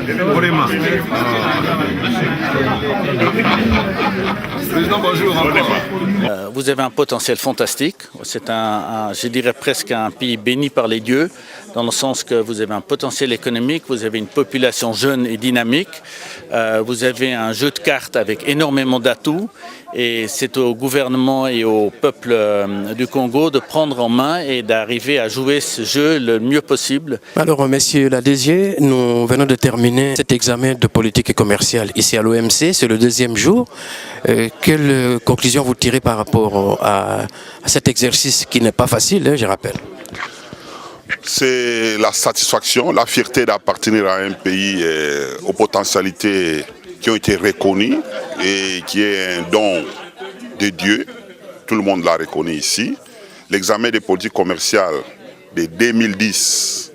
Vraiment. Président, bonjour encore. Vous avez un potentiel fantastique. C'est je dirais presque un pays béni par les dieux, dans le sens que vous avez un potentiel économique, vous avez une population jeune et dynamique, vous avez un jeu de cartes avec énormément d'atouts, et c'est au gouvernement et au peuple du Congo de prendre en main et d'arriver à jouer ce jeu le mieux possible. Alors, messieurs Ladésir, nous venons de terminer cet examen de politique commerciale ici à l'OMC, c'est le deuxième jour. Quelle conclusion vous tirez par rapport à cet exercice qui n'est pas facile, je rappelle? C'est la satisfaction, la fierté d'appartenir à un pays aux potentialités qui ont été reconnues et qui est un don de Dieu. Tout le monde l'a reconnu ici. L'examen des politiques commerciales de 2010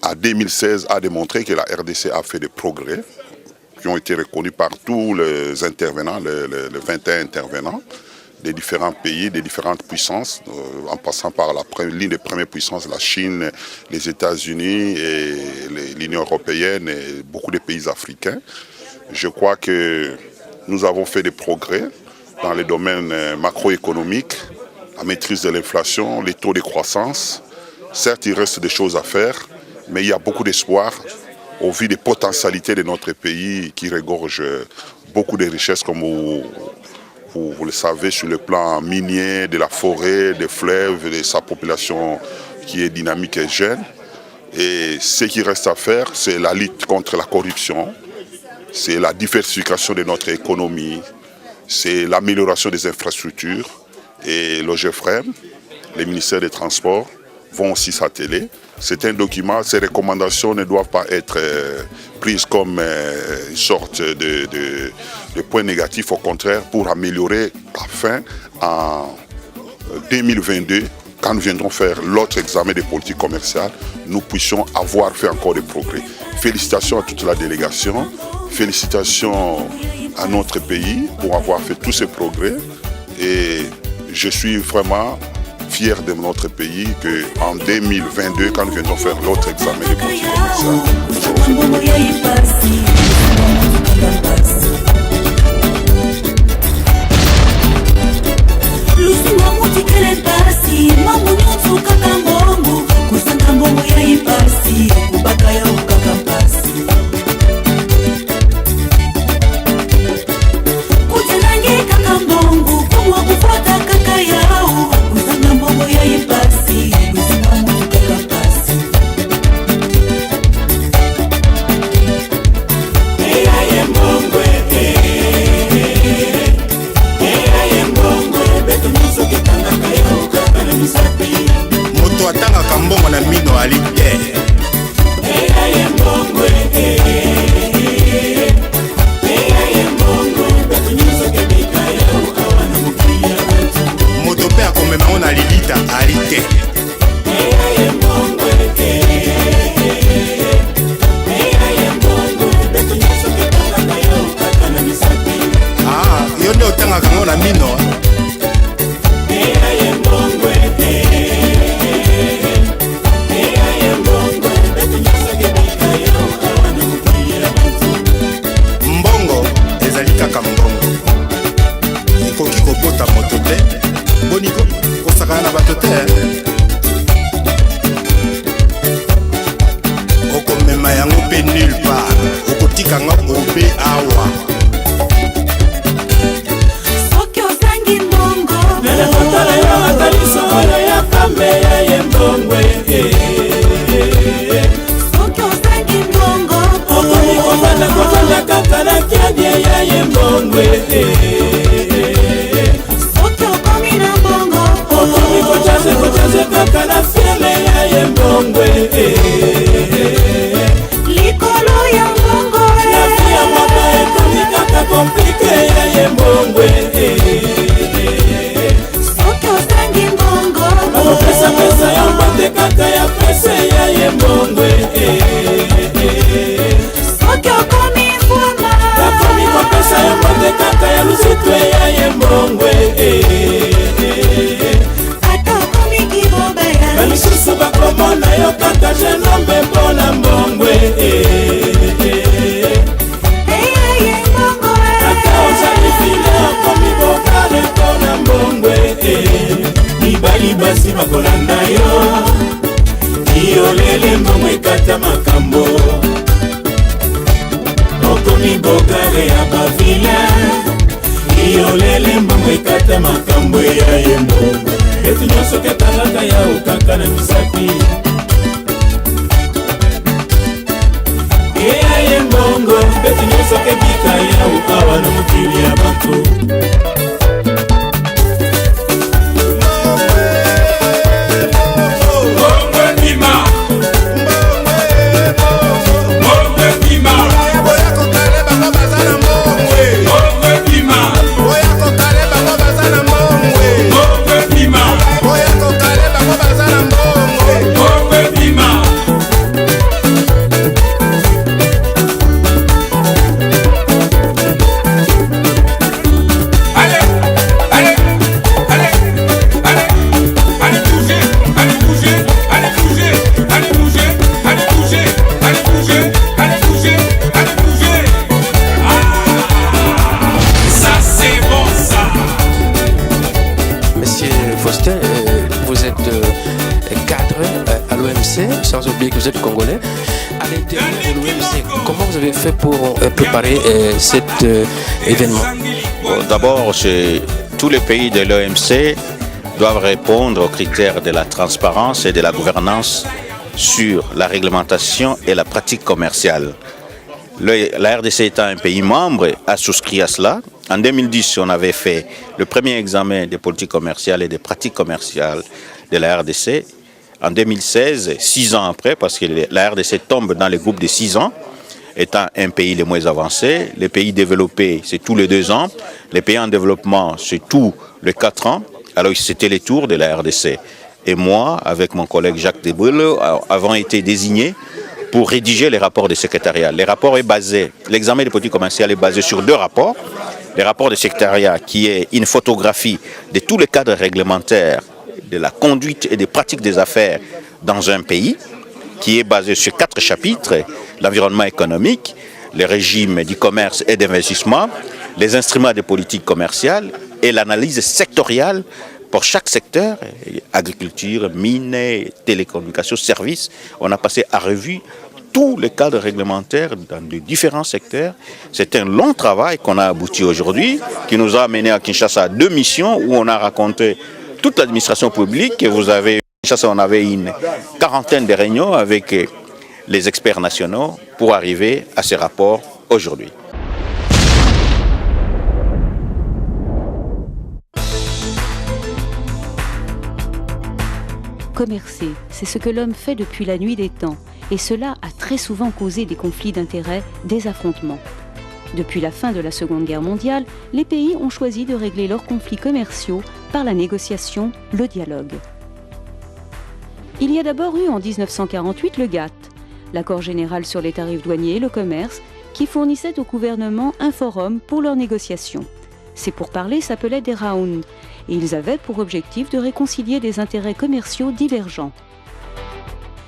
à 2016 a démontré que la RDC a fait des progrès qui ont été reconnus par tous les intervenants, les 21 intervenants des différents pays, des différentes puissances, en passant par la ligne de première puissance, la Chine, les États-Unis, et l'Union européenne et beaucoup de pays africains. Je crois que nous avons fait des progrès dans les domaines macroéconomiques, la maîtrise de l'inflation, les taux de croissance. Certes, il reste des choses à faire, mais il y a beaucoup d'espoir au vu des potentialités de notre pays qui regorge beaucoup de richesses, comme vous le savez, sur le plan minier, de la forêt, des fleuves, de sa population qui est dynamique et jeune. Et ce qui reste à faire, c'est la lutte contre la corruption, c'est la diversification de notre économie, c'est l'amélioration des infrastructures. Et l'OGEFREM, les ministères des Transports, vont aussi s'atteler. C'est un document, ces recommandations ne doivent pas être prises comme une sorte de point négatif, au contraire, pour améliorer afin en 2022, quand nous viendrons faire l'autre examen des politiques commerciales, nous puissions avoir fait encore des progrès. Félicitations à toute la délégation, félicitations à notre pays pour avoir fait tous ces progrès, et je suis vraiment fier de notre pays qu'en 2022, quand nous viendrons faire l'autre examen des politiques Balisusu bakomona yo kaka jeune homme bokale ya bavila iyolele mbongo ekata makambo ya ye mbongo etu nyonso ketangaka ya okaka na misapi eya ye mbongo etu nyonso kebika ya okawa na mokili ya bantu Vous êtes cadre à l'OMC, sans oublier que vous êtes congolais. À l'intérieur de l'OMC, comment vous avez fait pour préparer cet événement? D'abord, tous les pays de l'OMC doivent répondre aux critères de la transparence et de la gouvernance sur la réglementation et la pratique commerciale. La RDC étant un pays membre a souscrit à cela. En 2010, on avait fait le premier examen des politiques commerciales et des pratiques commerciales de la RDC. En 2016, 6 ans après, parce que la RDC tombe dans le groupe de 6 ans, étant un pays les moins avancés. Les pays développés, c'est tous les 2 ans. Les pays en développement, c'est tous les 4 ans. Alors c'était les tours de la RDC. Et moi, avec mon collègue Jacques Debrule, avons été désignés pour rédiger les rapports de secrétariat. L'examen des politiques commerciales est basé sur 2 rapports. Le rapport de secrétariat qui est une photographie de tous les cadres réglementaires de la conduite et des pratiques des affaires dans un pays, qui est basé sur 4 chapitres, l'environnement économique, le régime du commerce et d'investissement, les instruments de politique commerciale et l'analyse sectorielle pour chaque secteur, agriculture, mines, télécommunications, services. On a passé à revue tous les cadres réglementaires dans de différents secteurs. C'est un long travail qu'on a abouti aujourd'hui, qui nous a amené à Kinshasa à 2 missions où on a raconté toute l'administration publique. Et vous avez, à Kinshasa, on avait une 40aine de réunions avec les experts nationaux pour arriver à ces rapports aujourd'hui. Commercer, c'est ce que l'homme fait depuis la nuit des temps, et cela a très souvent causé des conflits d'intérêts, des affrontements. Depuis la fin de la Seconde Guerre mondiale, les pays ont choisi de régler leurs conflits commerciaux par la négociation, le dialogue. Il y a d'abord eu en 1948 le GATT, l'accord général sur les tarifs douaniers et le commerce, qui fournissait au gouvernement un forum pour leurs négociations. Ces pourparlers s'appelaient des rounds, et ils avaient pour objectif de réconcilier des intérêts commerciaux divergents.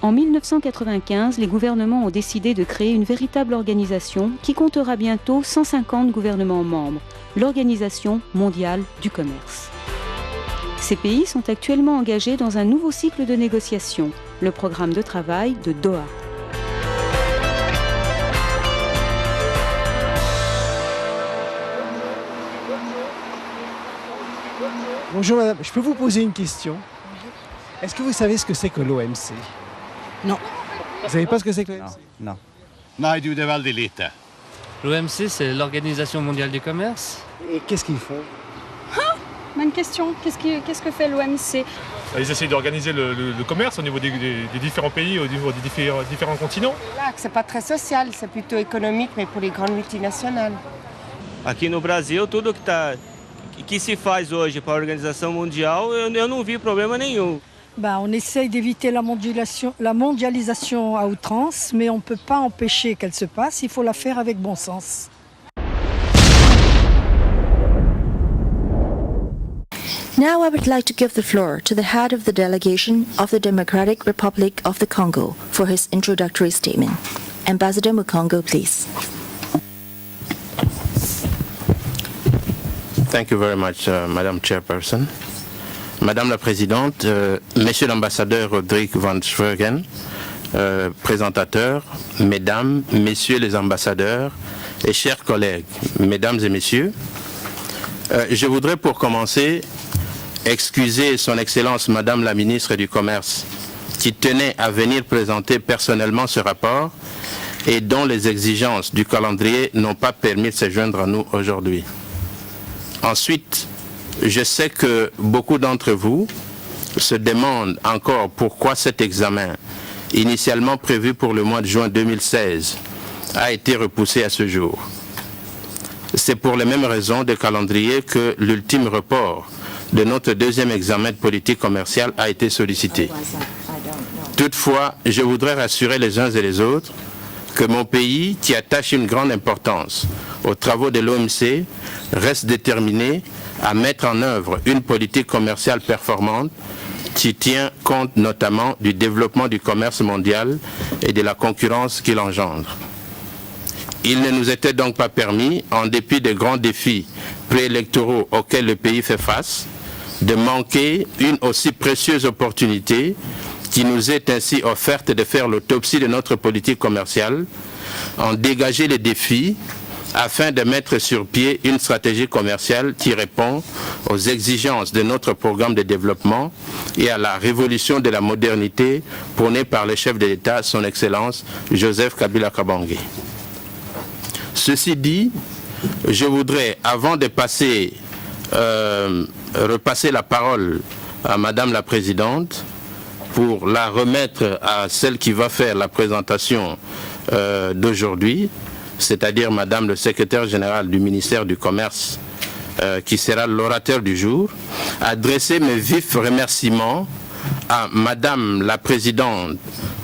En 1995, les gouvernements ont décidé de créer une véritable organisation qui comptera bientôt 150 gouvernements membres, l'Organisation mondiale du commerce. Ces pays sont actuellement engagés dans un nouveau cycle de négociations, le programme de travail de Doha. Bonjour madame, je peux vous poser une question? Est-ce que vous savez ce que c'est que l'OMC? Non. Vous savez pas ce que c'est que l'OMC? Non. L'OMC, c'est l'Organisation mondiale du commerce. Et qu'est-ce qu'ils font? Bonne question. Qu'est-ce que fait l'OMC? Ils essaient d'organiser le commerce au niveau des différents pays, au niveau des différents continents. Là, c'est pas très social, c'est plutôt économique, mais pour les grandes multinationales. Aqui no Brasil, tudo que se faz hoje para a Organização Mundial, eu não vi problema nenhum. On essaye d'éviter la mondialisation à outrance, mais on ne peut pas empêcher qu'elle se passe, il faut la faire avec bon sens. Now I would like to give the floor to the head of the delegation of the Democratic Republic of the Congo for his introductory statement. Ambassador Mukongo, please. Thank you very much, Madam Chairperson. Madame la Présidente, Monsieur l'ambassadeur Rodrigue Van Schwegen, présentateurs, mesdames, messieurs les ambassadeurs et chers collègues, mesdames et messieurs, je voudrais pour commencer excuser son Excellence Madame la Ministre du Commerce qui tenait à venir présenter personnellement ce rapport et dont les exigences du calendrier n'ont pas permis de se joindre à nous aujourd'hui. Ensuite, je sais que beaucoup d'entre vous se demandent encore pourquoi cet examen, initialement prévu pour le mois de juin 2016, a été repoussé à ce jour. C'est pour les mêmes raisons de calendrier que l'ultime report de notre deuxième examen de politique commerciale a été sollicité. Toutefois, je voudrais rassurer les uns et les autres que mon pays, qui attache une grande importance aux travaux de l'OMC, reste déterminé à mettre en œuvre une politique commerciale performante qui tient compte notamment du développement du commerce mondial et de la concurrence qu'il engendre. Il ne nous était donc pas permis, en dépit des grands défis préélectoraux auxquels le pays fait face, de manquer une aussi précieuse opportunité qui nous est ainsi offerte de faire l'autopsie de notre politique commerciale, en dégager les défis afin de mettre sur pied une stratégie commerciale qui répond aux exigences de notre programme de développement et à la révolution de la modernité prônée par le chef de l'État, son Excellence Joseph Kabila Kabange. Ceci dit, je voudrais, avant de repasser la parole à Madame la Présidente, pour la remettre à celle qui va faire la présentation d'aujourd'hui, c'est-à-dire Madame le Secrétaire général du ministère du Commerce, qui sera l'orateur du jour, adresser mes vifs remerciements à Madame la Présidente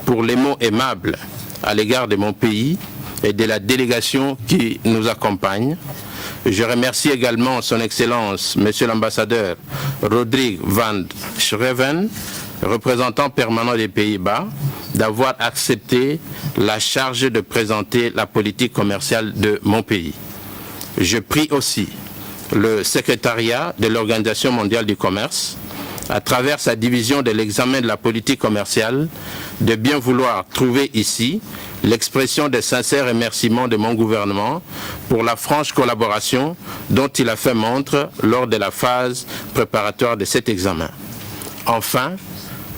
pour les mots aimables à l'égard de mon pays et de la délégation qui nous accompagne. Je remercie également son Excellence, Monsieur l'ambassadeur Rodrigue van Schreven, représentant permanent des Pays-Bas, d'avoir accepté la charge de présenter la politique commerciale de mon pays. Je prie aussi le secrétariat de l'Organisation mondiale du commerce, à travers sa division de l'examen de la politique commerciale, de bien vouloir trouver ici l'expression des sincères remerciements de mon gouvernement pour la franche collaboration dont il a fait montre lors de la phase préparatoire de cet examen. Enfin,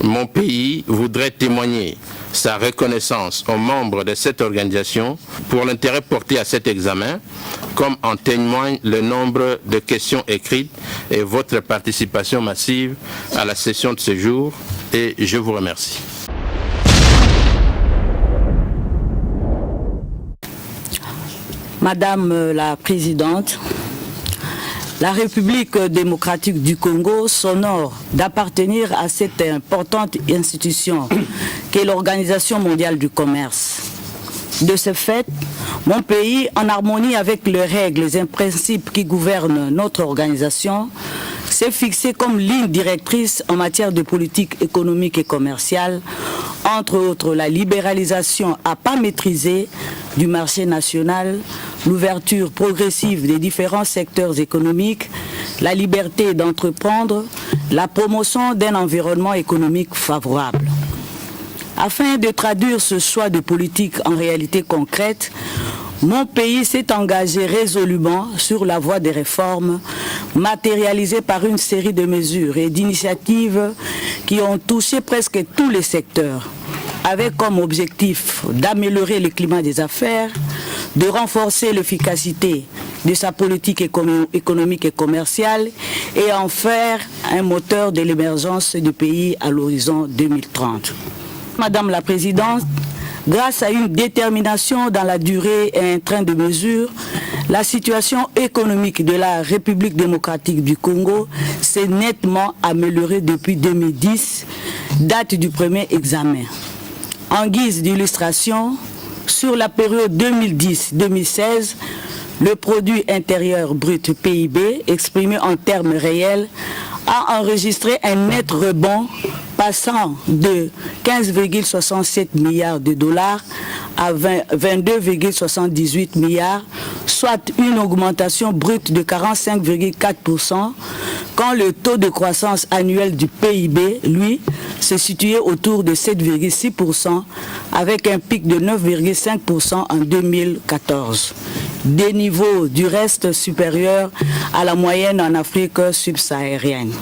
mon pays voudrait témoigner sa reconnaissance aux membres de cette organisation pour l'intérêt porté à cet examen, comme en témoigne le nombre de questions écrites et votre participation massive à la session de ce jour, et je vous remercie. Madame la Présidente, la République démocratique du Congo s'honore d'appartenir à cette importante institution qu'est l'Organisation mondiale du commerce. De ce fait, mon pays, en harmonie avec les règles et principes qui gouvernent notre organisation, s'est fixé comme ligne directrice en matière de politique économique et commerciale, entre autres la libéralisation à pas maîtrisée du marché national, l'ouverture progressive des différents secteurs économiques, la liberté d'entreprendre, la promotion d'un environnement économique favorable. Afin de traduire ce choix de politique en réalité concrète, mon pays s'est engagé résolument sur la voie des réformes, matérialisées par une série de mesures et d'initiatives qui ont touché presque tous les secteurs, avec comme objectif d'améliorer le climat des affaires, de renforcer l'efficacité de sa politique économique et commerciale et en faire un moteur de l'émergence du pays à l'horizon 2030. Madame la Présidente, grâce à une détermination dans la durée et un train de mesure, la situation économique de la République démocratique du Congo s'est nettement améliorée depuis 2010, date du premier examen. En guise d'illustration, sur la période 2010-2016, le produit intérieur brut PIB, exprimé en termes réels, a enregistré un net rebond passant de 15,67 milliards de dollars à 22,78 milliards, soit une augmentation brute de 45,4%, quand le taux de croissance annuel du PIB, lui, se situait autour de 7,6%, avec un pic de 9,5% en 2014. Des niveaux du reste supérieurs à la moyenne en Afrique subsaharienne.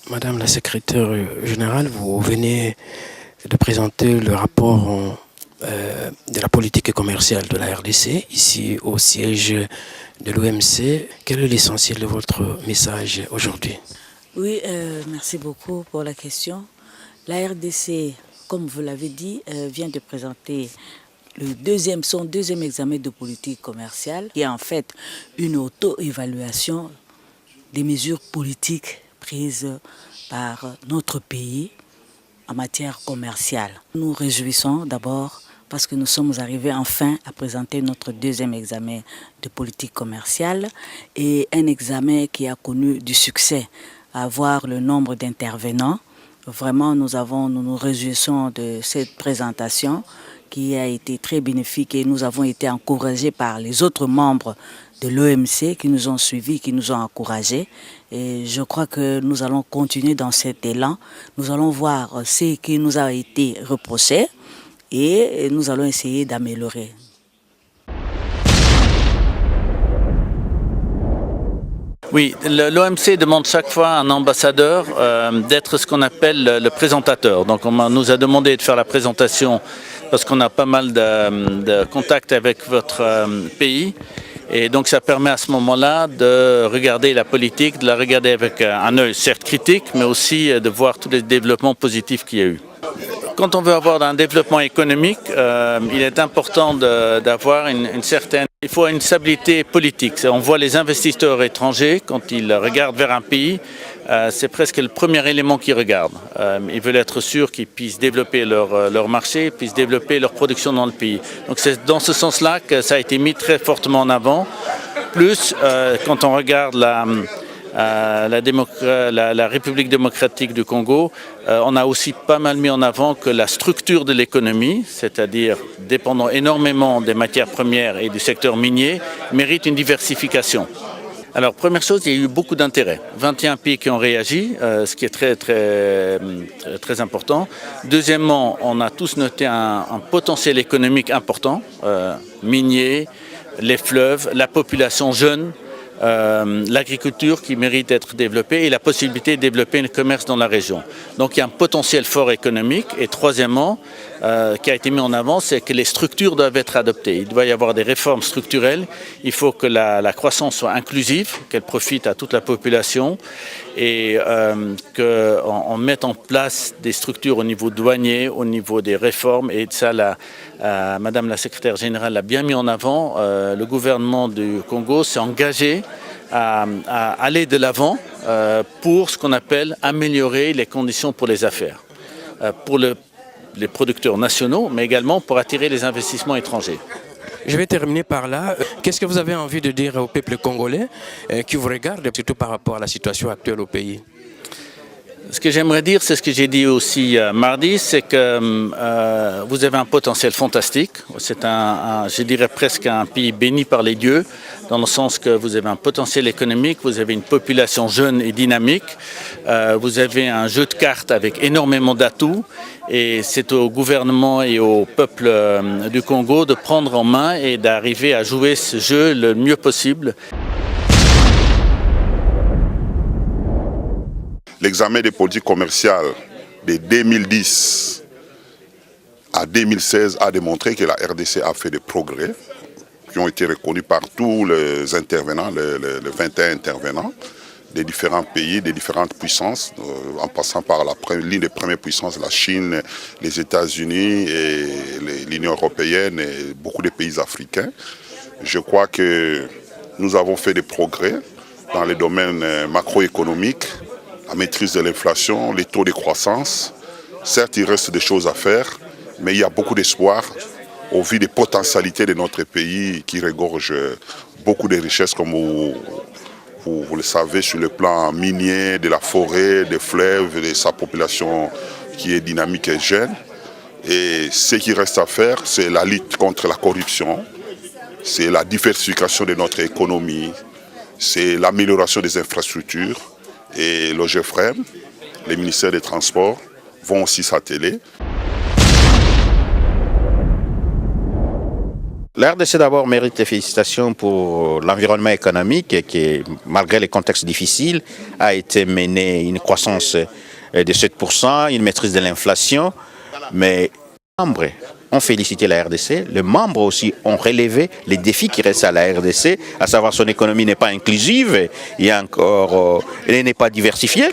Madame la secrétaire générale, vous venez de présenter le rapport de la politique commerciale de la RDC, ici au siège de l'OMC. Quel est l'essentiel de votre message aujourd'hui? Oui, merci beaucoup pour la question. La RDC, comme vous l'avez dit, vient de présenter son deuxième examen de politique commerciale, qui est en fait une auto-évaluation des mesures politiques prises par notre pays en matière commerciale. Nous nous réjouissons d'abord parce que nous sommes arrivés enfin à présenter notre deuxième examen de politique commerciale et un examen qui a connu du succès, à voir le nombre d'intervenants. Vraiment, nous nous réjouissons de cette présentation qui a été très bénéfique et nous avons été encouragés par les autres membres de l'OMC qui nous ont suivis, qui nous ont encouragés. Et je crois que nous allons continuer dans cet élan. Nous allons voir ce qui nous a été reproché et nous allons essayer d'améliorer. Oui, l'OMC demande chaque fois à un ambassadeur d'être ce qu'on appelle le présentateur. Donc on nous a demandé de faire la présentation parce qu'on a pas mal de contacts avec votre pays. Et donc ça permet à ce moment-là de regarder la politique, de la regarder avec un œil certes critique, mais aussi de voir tous les développements positifs qu'il y a eu. Quand on veut avoir un développement économique, il est important d'avoir une certaine... Il faut une stabilité politique. On voit les investisseurs étrangers, quand ils regardent vers un pays, c'est presque le premier élément qu'ils regardent. Ils veulent être sûrs qu'ils puissent développer leur marché, puissent développer leur production dans le pays. Donc c'est dans ce sens-là que ça a été mis très fortement en avant. Plus, quand on regarde la République démocratique du Congo, on a aussi pas mal mis en avant que la structure de l'économie, c'est-à-dire dépendant énormément des matières premières et du secteur minier, mérite une diversification. Alors, première chose, il y a eu beaucoup d'intérêt. 21 pays qui ont réagi, ce qui est très important. Deuxièmement, on a tous noté un potentiel économique important, minier, les fleuves, la population jeune, l'agriculture qui mérite d'être développée et la possibilité de développer le commerce dans la région. Donc il y a un potentiel fort économique. Et troisièmement, qui a été mis en avant, c'est que les structures doivent être adoptées. Il doit y avoir des réformes structurelles. Il faut que la croissance soit inclusive, qu'elle profite à toute la population et qu'on mette en place des structures au niveau douanier, au niveau des réformes. Et ça, Madame la secrétaire générale l'a bien mis en avant. Le gouvernement du Congo s'est engagé à aller de l'avant pour ce qu'on appelle améliorer les conditions pour les affaires, pour les producteurs nationaux, mais également pour attirer les investissements étrangers. Je vais terminer par là. Qu'est-ce que vous avez envie de dire au peuple congolais qui vous regarde, surtout par rapport à la situation actuelle au pays? Ce que j'aimerais dire, c'est ce que j'ai dit aussi mardi, c'est que vous avez un potentiel fantastique. C'est je dirais presque un pays béni par les dieux, dans le sens que vous avez un potentiel économique, vous avez une population jeune et dynamique, vous avez un jeu de cartes avec énormément d'atouts, et c'est au gouvernement et au peuple du Congo de prendre en main et d'arriver à jouer ce jeu le mieux possible. L'examen des politiques commerciales de 2010 à 2016 a démontré que la RDC a fait des progrès qui ont été reconnus par tous les intervenants, les 21 intervenants des différents pays, des différentes puissances, en passant par l'une des premières puissances, la Chine, les États-Unis, et l'Union européenne et beaucoup de pays africains. Je crois que nous avons fait des progrès dans les domaines macroéconomiques, la maîtrise de l'inflation, les taux de croissance. Certes, il reste des choses à faire, mais il y a beaucoup d'espoir au vu des potentialités de notre pays qui regorge beaucoup de richesses, comme vous beaucoup, vous le savez, sur le plan minier, de la forêt, des fleuves, de sa population qui est dynamique et jeune. Et ce qui reste à faire, c'est la lutte contre la corruption, c'est la diversification de notre économie, c'est l'amélioration des infrastructures. Et l'OGEFREM, les ministères des Transports, vont aussi s'atteler. La RDC d'abord mérite des félicitations pour l'environnement économique qui, malgré les contextes difficiles, a été mené une croissance de 7%, une maîtrise de l'inflation. Mais les membres ont félicité la RDC, les membres aussi ont relevé les défis qui restent à la RDC, à savoir son économie n'est pas inclusive, elle n'est pas diversifiée.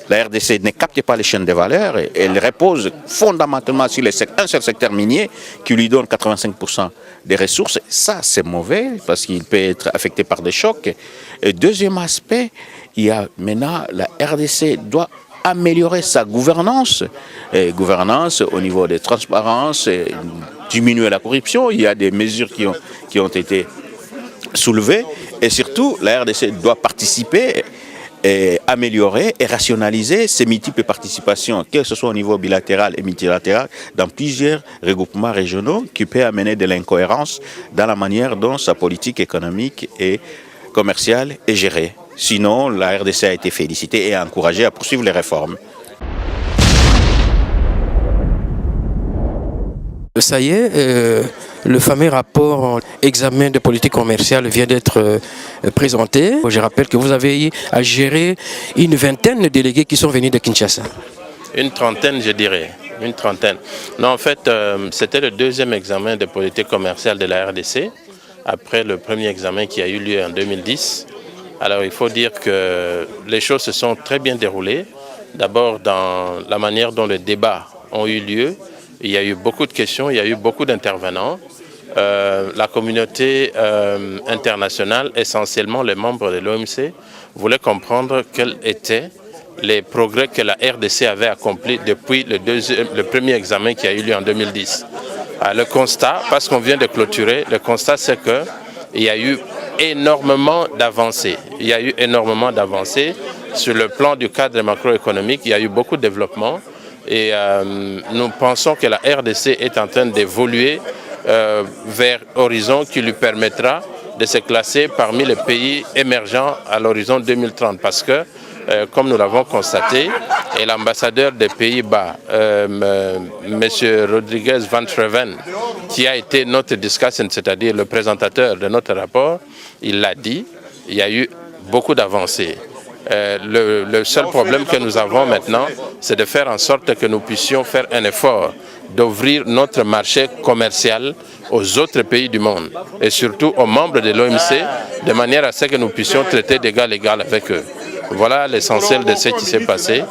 La RDC ne capte pas les chaînes de valeur, elle repose fondamentalement sur un seul secteur minier qui lui donne 85% des ressources. Ça, c'est mauvais parce qu'il peut être affecté par des chocs. Et deuxième aspect, il y a maintenant la RDC doit améliorer sa gouvernance au niveau des transparences, diminuer la corruption. Il y a des mesures qui ont été soulevées et surtout la RDC doit participer et améliorer et rationaliser ces multiples participations, que ce soit au niveau bilatéral et multilatéral, dans plusieurs regroupements régionaux qui peuvent amener de l'incohérence dans la manière dont sa politique économique et commerciale est gérée. Sinon, la RDC a été félicitée et encouragée à poursuivre les réformes. Ça y est, le fameux rapport examen de politique commerciale vient d'être présenté. Je rappelle que vous avez eu à gérer une vingtaine de délégués qui sont venus de Kinshasa. Une trentaine, je dirais. Une trentaine. Non, en fait, c'était le deuxième examen de politique commerciale de la RDC, après le premier examen qui a eu lieu en 2010. Alors, il faut dire que les choses se sont très bien déroulées. D'abord, dans la manière dont les débats ont eu lieu, il y a eu beaucoup de questions, il y a eu beaucoup d'intervenants. La communauté internationale, essentiellement les membres de l'OMC, voulaient comprendre quels étaient les progrès que la RDC avait accomplis depuis le premier examen qui a eu lieu en 2010. Le constat, parce qu'on vient de clôturer, le constat c'est qu'il y a eu énormément d'avancées. Il y a eu énormément d'avancées sur le plan du cadre macroéconomique, il y a eu beaucoup de développement. Et nous pensons que la RDC est en train d'évoluer vers horizon qui lui permettra de se classer parmi les pays émergents à l'horizon 2030. Parce que, comme nous l'avons constaté, et l'ambassadeur des Pays-Bas, M. Rodriguez van Treven, qui a été notre discussant, c'est-à-dire le présentateur de notre rapport, il l'a dit, il y a eu beaucoup d'avancées. Le seul problème que nous avons maintenant, c'est de faire en sorte que nous puissions faire un effort d'ouvrir notre marché commercial aux autres pays du monde et surtout aux membres de l'OMC, de manière à ce que nous puissions traiter d'égal à égal avec eux. Voilà l'essentiel de ce qui s'est passé.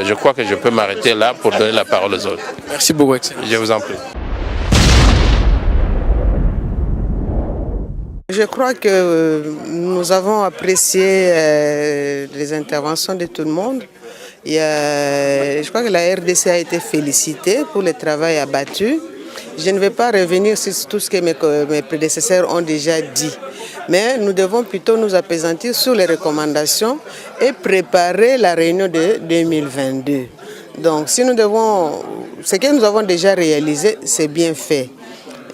Je crois que je peux m'arrêter là pour donner la parole aux autres. Merci beaucoup, Excellence. Je vous en prie. Je crois que nous avons apprécié les interventions de tout le monde. Je crois que la RDC a été félicitée pour le travail abattu. Je ne vais pas revenir sur tout ce que mes prédécesseurs ont déjà dit. Mais nous devons plutôt nous appesantir sur les recommandations et préparer la réunion de 2022. Donc, ce que nous avons déjà réalisé, c'est bien fait.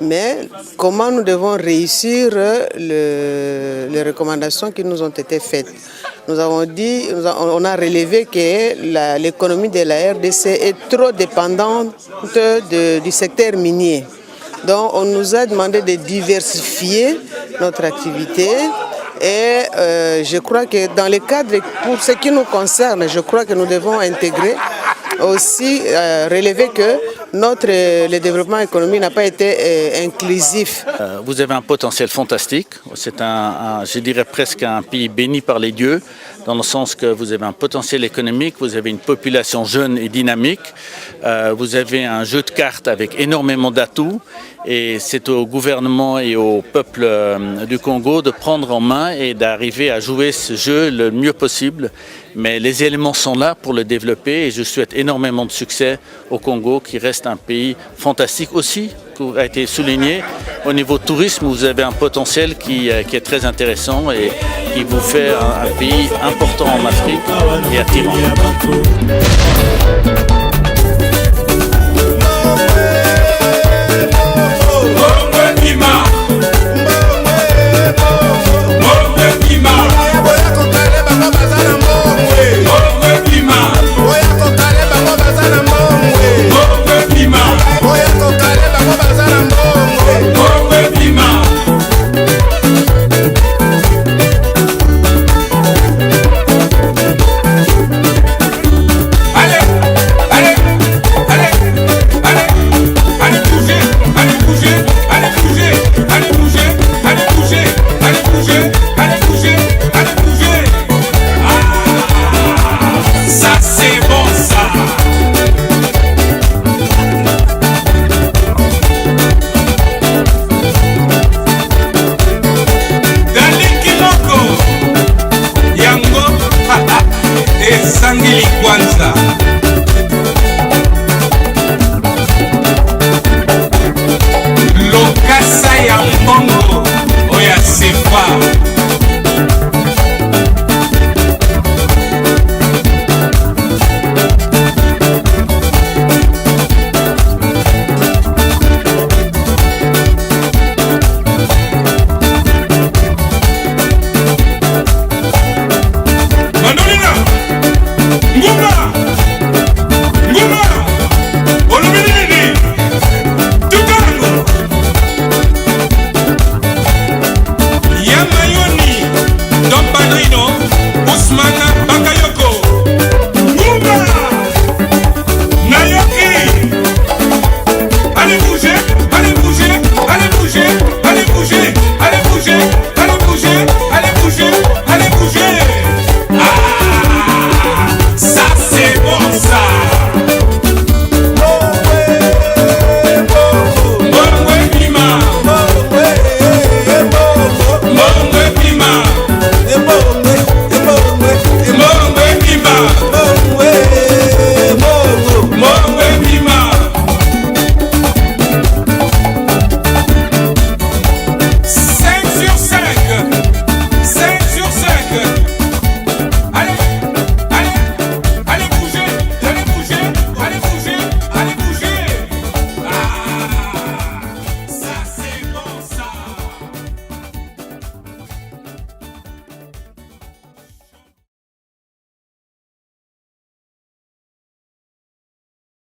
Mais comment nous devons réussir les recommandations qui nous ont été faites? On a relevé que l'économie de la RDC est trop dépendante du secteur minier. Donc on nous a demandé de diversifier notre activité et je crois que dans le cadre, pour ce qui nous concerne, je crois que nous devons intégrer aussi relever que le développement économique n'a pas été inclusif. Vous avez un potentiel fantastique. C'est je dirais presque un pays béni par les dieux, dans le sens que vous avez un potentiel économique, vous avez une population jeune et dynamique, vous avez un jeu de cartes avec énormément d'atouts, et c'est au gouvernement et au peuple du Congo de prendre en main et d'arriver à jouer ce jeu le mieux possible. Mais les éléments sont là pour le développer et je souhaite énormément de succès au Congo qui reste un pays fantastique aussi beaucoup a été souligné. Au niveau tourisme, vous avez un potentiel qui est très intéressant et qui vous fait un pays important en Afrique et attirant.